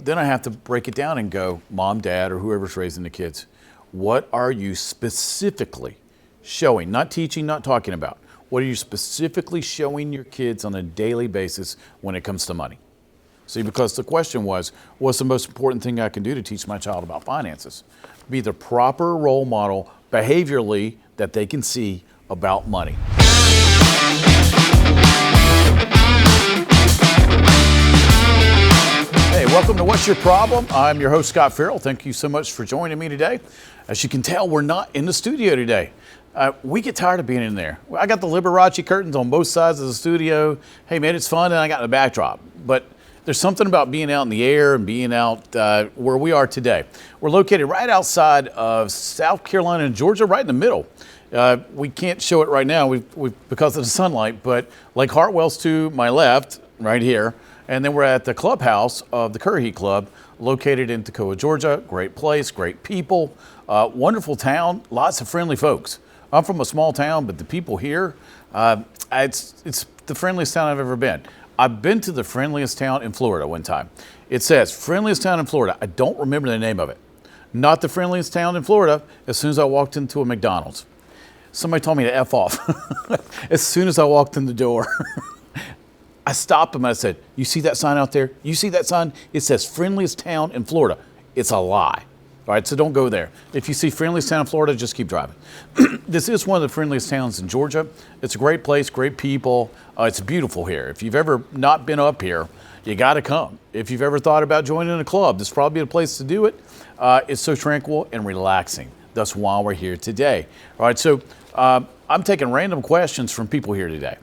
then I have to break it down and go, mom, dad, or whoever's raising the kids, what are you specifically showing, not teaching, not talking about? What are you specifically showing your kids on a daily basis when it comes to money? See, because the question was, what's the most important thing I can do to teach my child about finances? Be the proper role model behaviorally that they can see about money. Hey, welcome to What's Your Problem? I'm your host, Scott Farrell. Thank you so much for joining me today. As you can tell, we're not in the studio today. We get tired of being in there. I got the Liberace curtains on both sides of the studio. Hey man, it's fun, and I got the backdrop. But there's something about being out in the air and being out where we are today. We're located right outside of South Carolina and Georgia, right in the middle. We can't show it right now because of the sunlight, but Lake Hartwell's to my left, right here. And then we're at the clubhouse of the Currahee Club, located in Toccoa, Georgia. Great place, great people, wonderful town, lots of friendly folks. I'm from a small town, but the people here, it's the friendliest town I've ever been. I've been to the friendliest town in Florida one time. It says friendliest town in Florida. I don't remember the name of it. Not the friendliest town in Florida. As soon as I walked into a McDonald's, somebody told me to F off. As soon as I walked in the door, I stopped them and I said, you see that sign out there? You see that sign? It says friendliest town in Florida. It's a lie. All right, so don't go there. If you see friendliest town in Florida, just keep driving. This is one of the friendliest towns in Georgia. It's a great place, great people. It's beautiful here. If you've ever not been up here, you got to come. If you've ever thought about joining a club, this is probably a place to do it. It's so tranquil and relaxing. That's why we're here today. All right, so I'm taking random questions from people here today.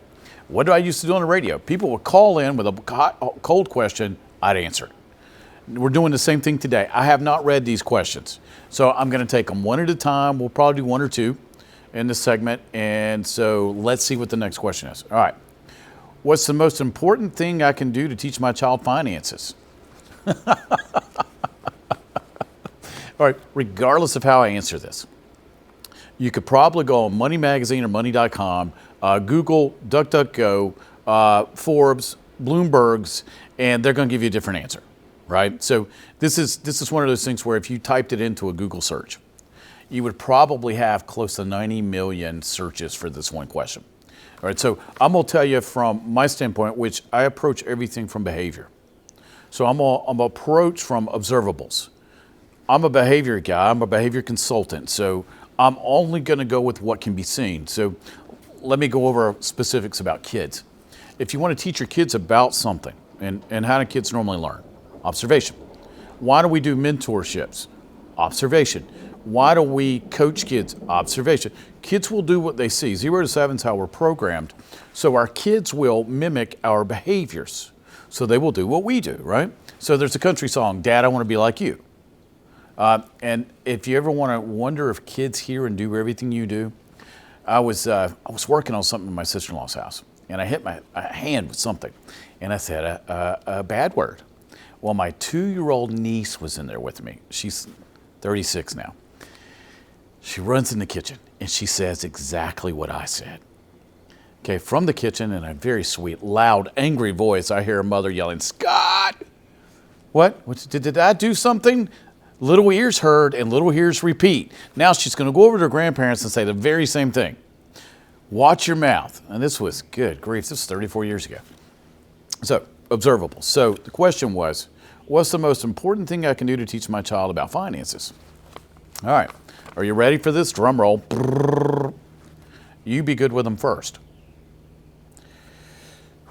What do I used to do on the radio? People would call in with a cold question, I'd answer it. We're doing the same thing today. I have not read these questions, so I'm going to take them one at a time. We'll probably do one or two in this segment, and so let's see what the next question is. All right. What's the most important thing I can do to teach my child finances? All right, regardless of how I answer this, you could probably go on Money Magazine or Money.com, Google, DuckDuckGo, Forbes, Bloomberg's, and they're going to give you a different answer. Right? So this is one of those things where if you typed it into a Google search, you would probably have close to 90 million searches for this one question. All right, so I'm going to tell you from my standpoint, which I approach everything from behavior. So I'm going to approach from observables. I'm a behavior guy. I'm a behavior consultant. So I'm only going to go with what can be seen. So let me go over specifics about kids. If you want to teach your kids about something, and how do kids normally learn? Observation. Why do we do mentorships? Observation. Why do we coach kids? Observation. Kids will do what they see. 0 to 7 is how we're programmed. So our kids will mimic our behaviors. So they will do what we do, right? So there's a country song, Dad, I Want to Be Like You. And if you ever want to wonder if kids hear and do everything you do, I was working on something in my sister-in-law's house, and I hit my hand with something, and I said a bad word. Well, my 2-year-old niece was in there with me. She's 36 now. She runs in the kitchen and she says exactly what I said. Okay, from the kitchen in a very sweet, loud, angry voice, I hear a mother yelling, Scott! What? Did I do something? Little ears heard and little ears repeat. Now she's going to go over to her grandparents and say the very same thing. Watch your mouth. And this was, good grief, this was 34 years ago. So, observable. So the question was, what's the most important thing I can do to teach my child about finances? All right. Are you ready for this? Drum roll. You be good with them first.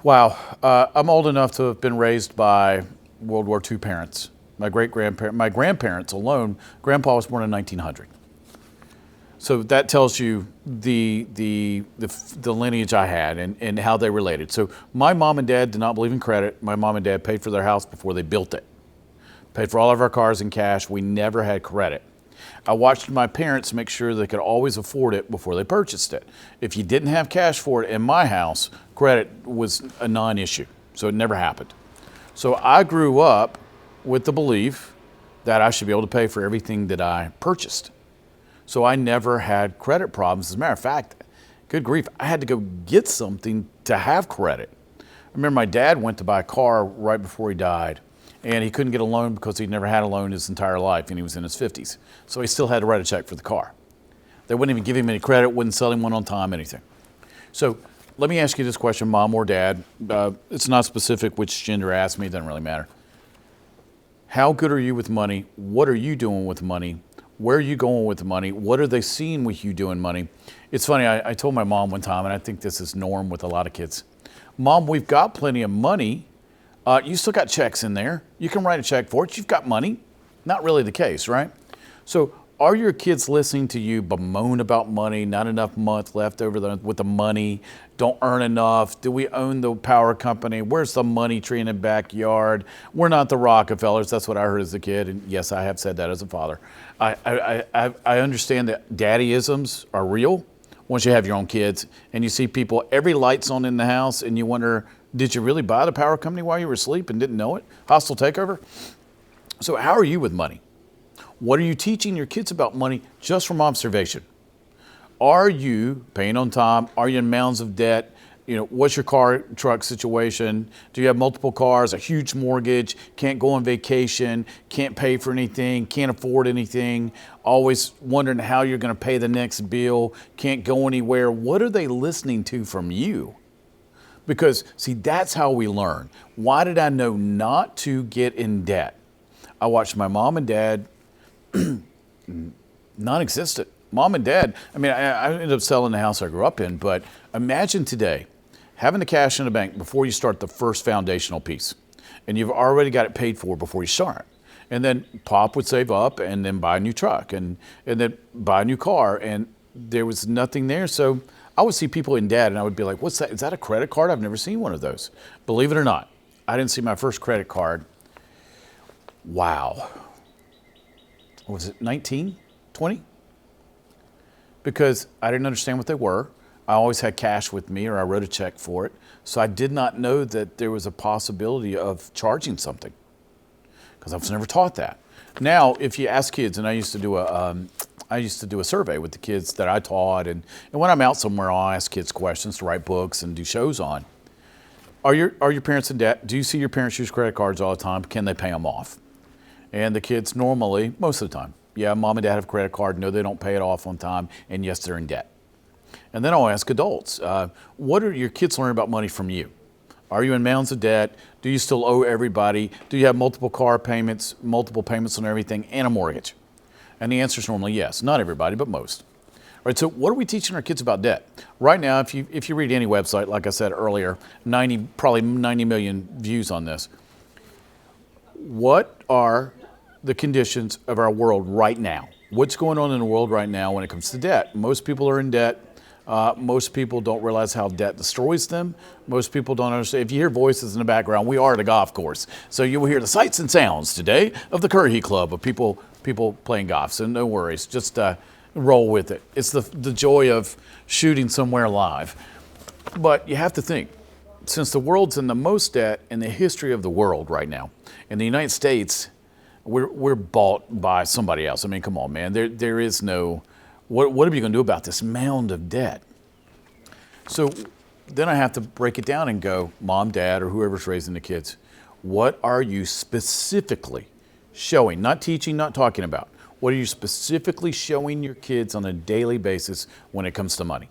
Wow. I'm old enough to have been raised by World War II parents. My grandparents alone, Grandpa was born in 1900. So that tells you the lineage I had and how they related. So my mom and dad did not believe in credit. My mom and dad paid for their house before they built it. Paid for all of our cars in cash. We never had credit. I watched my parents make sure they could always afford it before they purchased it. If you didn't have cash for it in my house, credit was a non-issue. So it never happened. So I grew up with the belief that I should be able to pay for everything that I purchased. So I never had credit problems. As a matter of fact, good grief, I had to go get something to have credit. I remember my dad went to buy a car right before he died, and he couldn't get a loan because he'd never had a loan his entire life, and he was in his 50s. So he still had to write a check for the car. They wouldn't even give him any credit, wouldn't sell him one on time, anything. So let me ask you this question, mom or dad. It's not specific which gender asked me, it doesn't really matter. How good are you with money? What are you doing with money? Where are you going with the money? What are they seeing with you doing money? It's funny, I told my mom one time, and I think this is norm with a lot of kids. Mom, we've got plenty of money. You still got checks in there. You can write a check for it. You've got money. Not really the case, right? So are your kids listening to you bemoan about money, not enough month left over with the money, don't earn enough, do we own the power company, where's the money tree in the backyard, we're not the Rockefellers? That's what I heard as a kid, and yes, I have said that as a father. I understand that daddyisms are real once you have your own kids, and you see people, every light's on in the house, and you wonder, did you really buy the power company while you were asleep and didn't know it? Hostile takeover? So how are you with money? What are you teaching your kids about money just from observation? Are you paying on time? Are you in mounds of debt? What's your car, truck situation? Do you have multiple cars, a huge mortgage, can't go on vacation, can't pay for anything, can't afford anything, always wondering how you're going to pay the next bill, can't go anywhere? What are they listening to from you? Because, see, that's how we learn. Why did I know not to get in debt? I watched my mom and dad non-existent. Mom and dad, I ended up selling the house I grew up in, but imagine today having the cash in the bank before you start the first foundational piece, and you've already got it paid for before you start. And then Pop would save up and then buy a new truck and then buy a new car, and there was nothing there. So I would see people in debt, and I would be like, what's that? Is that a credit card? I've never seen one of those. Believe it or not, I didn't see my first credit card. Wow. What was it, 19, 20? Because I didn't understand what they were. I always had cash with me, or I wrote a check for it. So I did not know that there was a possibility of charging something, because I was never taught that. Now, if you ask kids, and I used to do a survey with the kids that I taught, and when I'm out somewhere, I'll ask kids questions to write books and do shows on. Are your parents in debt? Do you see your parents use credit cards all the time? Can they pay them off? And the kids normally, most of the time, yeah, mom and dad have a credit card. No, they don't pay it off on time. And yes, they're in debt. And then I'll ask adults, what are your kids learning about money from you? Are you in mounds of debt? Do you still owe everybody? Do you have multiple car payments, multiple payments on everything, and a mortgage? And the answer is normally yes. Not everybody, but most. All right, so what are we teaching our kids about debt? Right now, if you read any website, like I said earlier, probably 90 million views on this. What are the conditions of our world right now? What's going on in the world right now when it comes to debt? Most people are in debt. Most people don't realize how debt destroys them. Most people don't understand. If you hear voices in the background, we are at a golf course. So you will hear the sights and sounds today of the Curry Club of people playing golf. So no worries, just roll with it. It's the joy of shooting somewhere live. But you have to think, since the world's in the most debt in the history of the world right now, in the United States, we're bought by somebody else. I mean, come on, man. There is no, what are you going to do about this mound of debt? So then I have to break it down and go, mom, dad, or whoever's raising the kids, what are you specifically showing, not teaching, not talking about? What are you specifically showing your kids on a daily basis when it comes to money?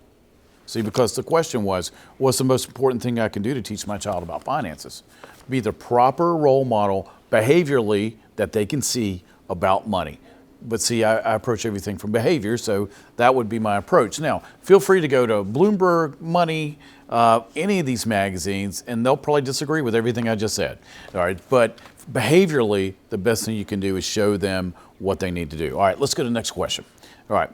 See, because the question was, what's the most important thing I can do to teach my child about finances? Be the proper role model behaviorally that they can see about money. But see, I approach everything from behavior, so that would be my approach. Now, feel free to go to Bloomberg, Money, any of these magazines, and they'll probably disagree with everything I just said. All right, but behaviorally, the best thing you can do is show them what they need to do. All right, let's go to the next question. All right,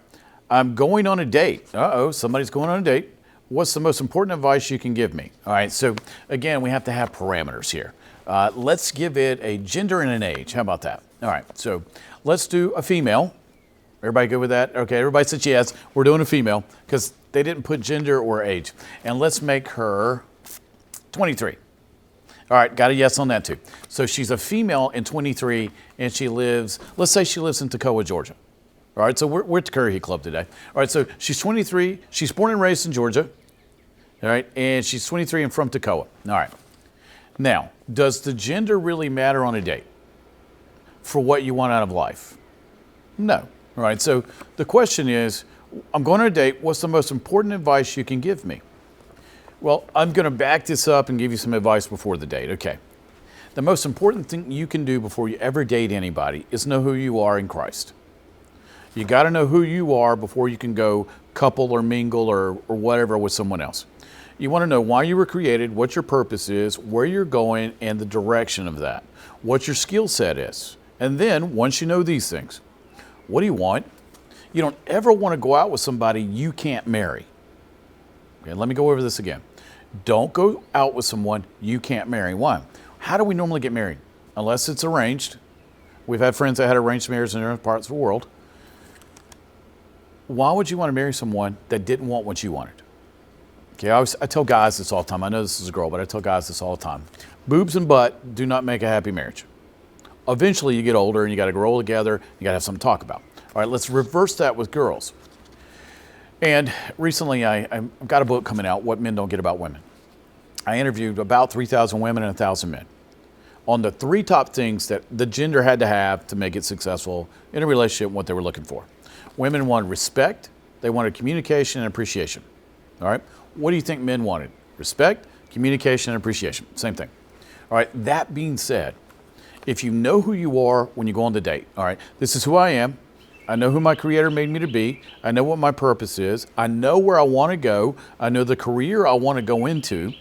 I'm going on a date. Uh-oh, somebody's going on a date. What's the most important advice you can give me? All right, so again, we have to have parameters here. Let's give it a gender and an age. How about that? All right, so let's do a female. Everybody good with that? Okay, everybody said yes. We're doing a female because they didn't put gender or age. And let's make her 23. All right, got a yes on that too. So she's a female and 23, and she lives, let's say she lives in Toccoa, Georgia. All right, so we're at the Curry Club today. All right, so she's 23. She's born and raised in Georgia. All right, and she's 23 and from Toccoa. All right. Now, does the gender really matter on a date for what you want out of life? No. All right, so the question is, I'm going on a date, what's the most important advice you can give me? Well, I'm going to back this up and give you some advice before the date. Okay. The most important thing you can do before you ever date anybody is know who you are in Christ. You got to know who you are before you can go couple or mingle or whatever with someone else. You want to know why you were created, what your purpose is, where you're going, and the direction of that, what your skill set is. And then, once you know these things, what do you want? You don't ever want to go out with somebody you can't marry. Okay, let me go over this again. Don't go out with someone you can't marry. Why? How do we normally get married? Unless it's arranged. We've had friends that had arranged marriages in different parts of the world. Why would you want to marry someone that didn't want what you wanted? Okay, I tell guys this all the time. I know this is a girl, but I tell guys this all the time. Boobs and butt do not make a happy marriage. Eventually you get older and you got to grow together. You got to have something to talk about. All right, let's reverse that with girls. And recently I've got a book coming out, What Men Don't Get About Women. I interviewed about 3,000 women and 1,000 men on the 3 top things that the gender had to have to make it successful in a relationship and what they were looking for. Women wanted respect, they wanted communication and appreciation. All right, what do you think men wanted? Respect, communication, and appreciation. Same thing. All right, that being said, if you know who you are when you go on the date, all right, this is who I am. I know who my Creator made me to be. I know what my purpose is. I know where I want to go. I know the career I want to go into.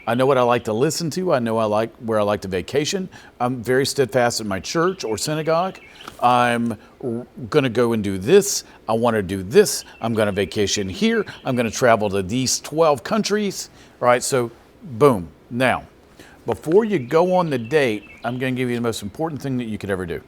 I know what I like to listen to. I know where I like to vacation. I'm very steadfast in my church or synagogue. I'm going to go and do this. I want to do this. I'm going to vacation here. I'm going to travel to these 12 countries. All right, so boom. Now, before you go on the date, I'm going to give you the most important thing that you could ever do.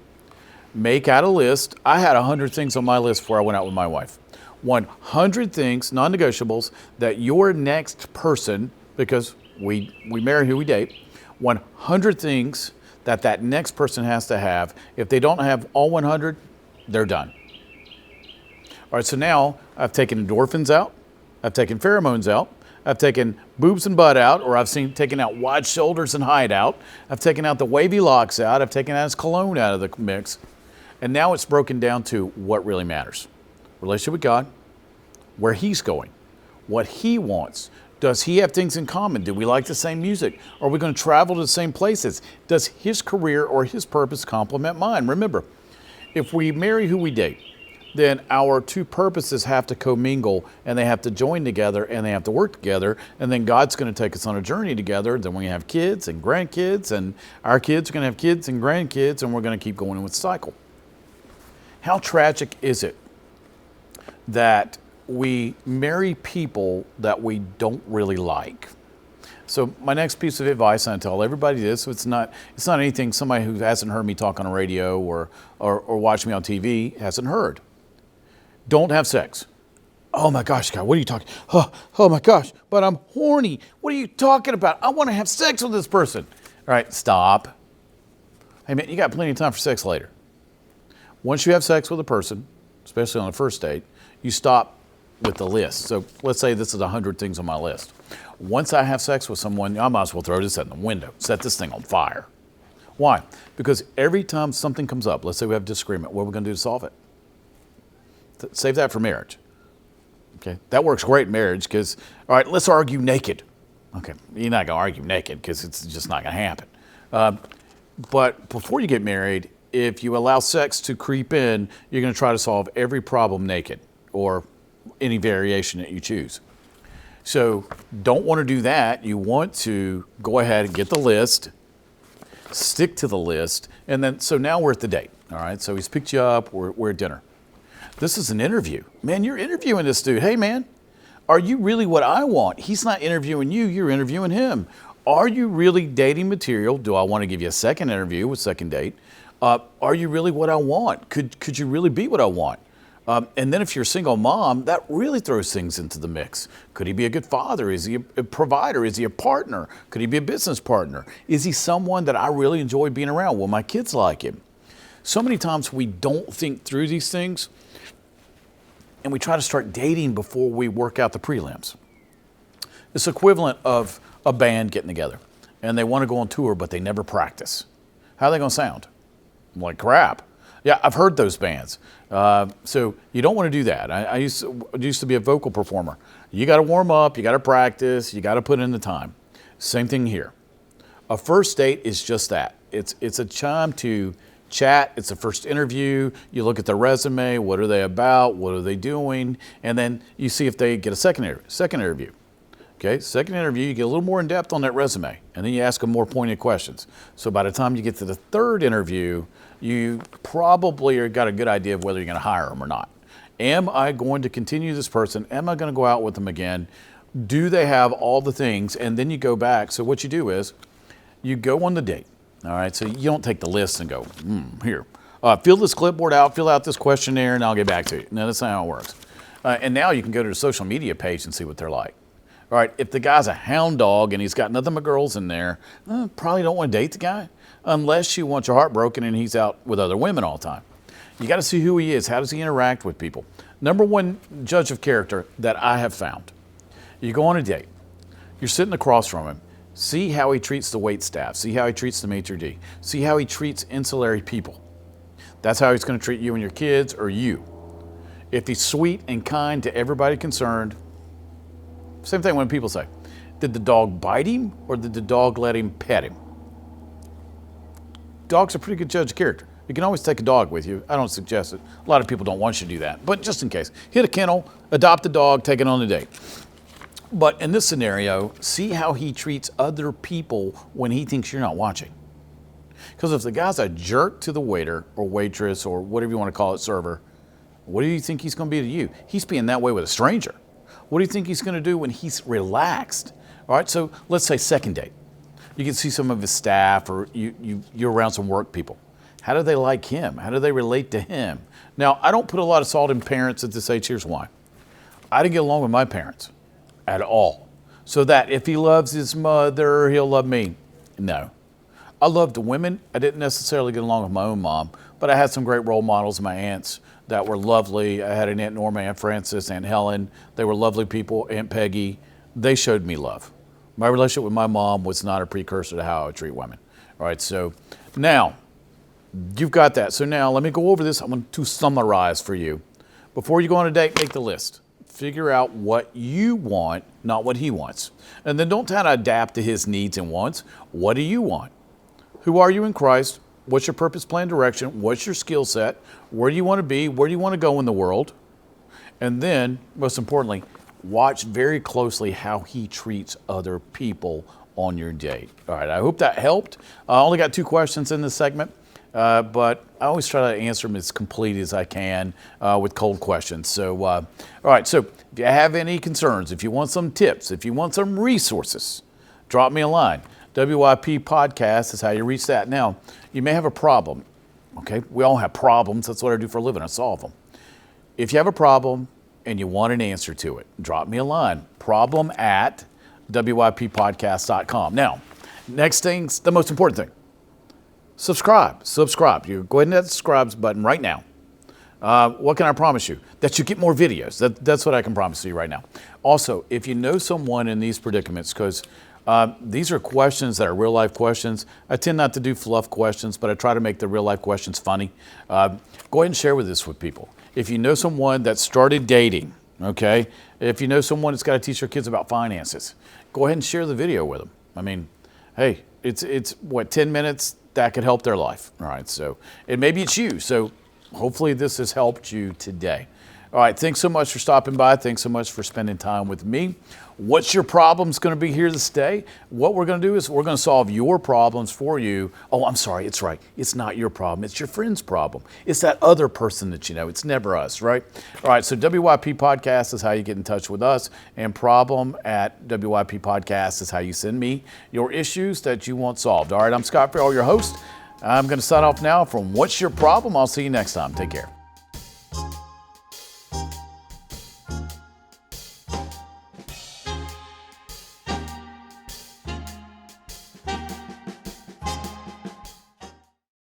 Make out a list. I had 100 things on my list before I went out with my wife. 100 things, non-negotiables, that your next person, because we marry who we date, 100 things that next person has to have. If they don't have all 100, they're done. All right, so now I've taken endorphins out. I've taken pheromones out. I've taken boobs and butt out, or taken out wide shoulders and height out. I've taken out the wavy locks out. I've taken out his cologne out of the mix. And now it's broken down to what really matters. Relationship with God, where he's going, what he wants. Does he have things in common? Do we like the same music? Are we going to travel to the same places? Does his career or his purpose complement mine? Remember, if we marry who we date, then our 2 purposes have to commingle and they have to join together and they have to work together. And then God's going to take us on a journey together. Then we have kids and grandkids, and our kids are going to have kids and grandkids, and we're going to keep going with the cycle. How tragic is it that we marry people that we don't really like? So my next piece of advice, and I tell everybody this, so it's not anything somebody who hasn't heard me talk on a radio or watch me on TV hasn't heard. Don't have sex. Oh my gosh, God, what are you talking? Oh my gosh, but I'm horny. What are you talking about? I want to have sex with this person. All right, stop. Hey man, you got plenty of time for sex later. Once you have sex with a person, especially on the first date, you stop with the list. So let's say this is 100 things on my list. Once I have sex with someone, I might as well throw this out the window, set this thing on fire. Why? Because every time something comes up, let's say we have a disagreement, what are we going to do to solve it? Save that for marriage. Okay, that works great in marriage because, all right, let's argue naked. Okay, you're not going to argue naked because it's just not going to happen. But before you get married, if you allow sex to creep in, you're going to try to solve every problem naked or any variation that you choose. So don't want to do that. You want to go ahead and get the list, stick to the list, and then, so now we're at the date. All right, so he's picked you up, we're at dinner. This is an interview. Man, you're interviewing this dude. Hey man, are you really what I want? He's not interviewing you, you're interviewing him. Are you really dating material? Do I want to give you a second interview with second date? Are you really what I want? Could you really be what I want? And then if you're a single mom, that really throws things into the mix. Could he be a good father? Is he a provider? Is he a partner? Could he be a business partner? Is he someone that I really enjoy being around? Will my kids like him? So many times we don't think through these things, and we try to start dating before we work out the prelims. It's equivalent of a band getting together. and they want to go on tour, but they never practice. How are they going to sound? Like crap. Yeah, I've heard those bands. So you don't want to do that. I used to be a vocal performer. You got to warm up, you got to practice, you got to put in the time. Same thing here. A first date is just that. It's a time to chat. It's a first interview. You look at their resume. What are they about? What are they doing? And then you see if they get a second interview. Okay, second interview, you get a little more in depth on that resume, and then you ask them more pointed questions. So by the time you get to the third interview, you probably got a good idea of whether you're going to hire them or not. Am I going to continue this person? Am I going to go out with them again? Do they have all the things? And then you go back. So what you do is you go on the date. All right, so you don't take the list and go, here, fill this clipboard out, fill out this questionnaire, and I'll get back to you. No, that's not how it works. And now you can go to the social media page and see what they're like. All right, if the guy's a hound dog and he's got nothing but girls in there, probably don't want to date the guy unless you want your heart broken and he's out with other women all the time. You got to see who he is. How does he interact with people? Number one judge of character that I have found. You go on a date. You're sitting across from him. See how he treats the wait staff. See how he treats the maitre d'. See how he treats ancillary people. That's how he's going to treat you and your kids or you. If he's sweet and kind to everybody concerned, same thing when people say, did the dog bite him or did the dog let him pet him? Dog's a pretty good judge of character. You can always take a dog with you. I don't suggest it. A lot of people don't want you to do that. But just in case, hit a kennel, adopt a dog, take it on a date. But in this scenario, see how he treats other people when he thinks you're not watching. Because if the guy's a jerk to the waiter or waitress or whatever you want to call it, server, what do you think he's going to be to you? He's being that way with a stranger. What do you think he's going to do when he's relaxed? All right, so let's say second date. You can see some of his staff or you're around some work people. How do they like him? How do they relate to him? Now, I don't put a lot of salt in parents at this age. Here's why. I didn't get along with my parents at all. So that if he loves his mother, he'll love me. No. I loved the women. I didn't necessarily get along with my own mom, but I had some great role models, my aunts, that were lovely. I had an Aunt Norma, Aunt Frances, Aunt Helen. They were lovely people. Aunt Peggy. They showed me love. My relationship with my mom was not a precursor to how I would treat women. All right, so now you've got that. So now let me go over this. I'm going to summarize for you. Before you go on a date, make the list. Figure out what you want, not what he wants. And then don't try to adapt to his needs and wants. What do you want? Who are you in Christ? What's your purpose, plan, direction? What's your skill set? Where do you want to be? Where do you want to go in the world? And then, most importantly, watch very closely how he treats other people on your date. All right, I hope that helped. I only got 2 questions in this segment, but I always try to answer them as complete as I can with cold questions. So, all right, so if you have any concerns, if you want some tips, if you want some resources, drop me a line. WYP Podcast is how you reach that. Now, you may have a problem, okay? We all have problems. That's what I do for a living. I solve them. If you have a problem and you want an answer to it, drop me a line. problem@wyppodcast.com. Now, next thing's the most important thing. Subscribe. You go ahead and hit the subscribe button right now. What can I promise you? That you get more videos. That's what I can promise you right now. Also, if you know someone in these predicaments, because these are questions that are real life questions. I tend not to do fluff questions, but I try to make the real life questions funny. Go ahead and share this with people. If you know someone that started dating, okay? If you know someone that's got to teach their kids about finances, go ahead and share the video with them. I mean, hey, it's what, 10 minutes? That could help their life. All right, so, and maybe it's you. So hopefully this has helped you today. All right, thanks so much for stopping by. Thanks so much for spending time with me. What's your problem's going to be here to stay? What we're going to do is we're going to solve your problems for you. Oh, I'm sorry, it's right. It's not your problem. It's your friend's problem. It's that other person that you know. It's never us, right? All right, so WYP Podcast is how you get in touch with us, and problem@WYP Podcast is how you send me your issues that you want solved. All right, I'm Scott Farrell, your host. I'm going to sign off now from What's Your Problem? I'll see you next time. Take care.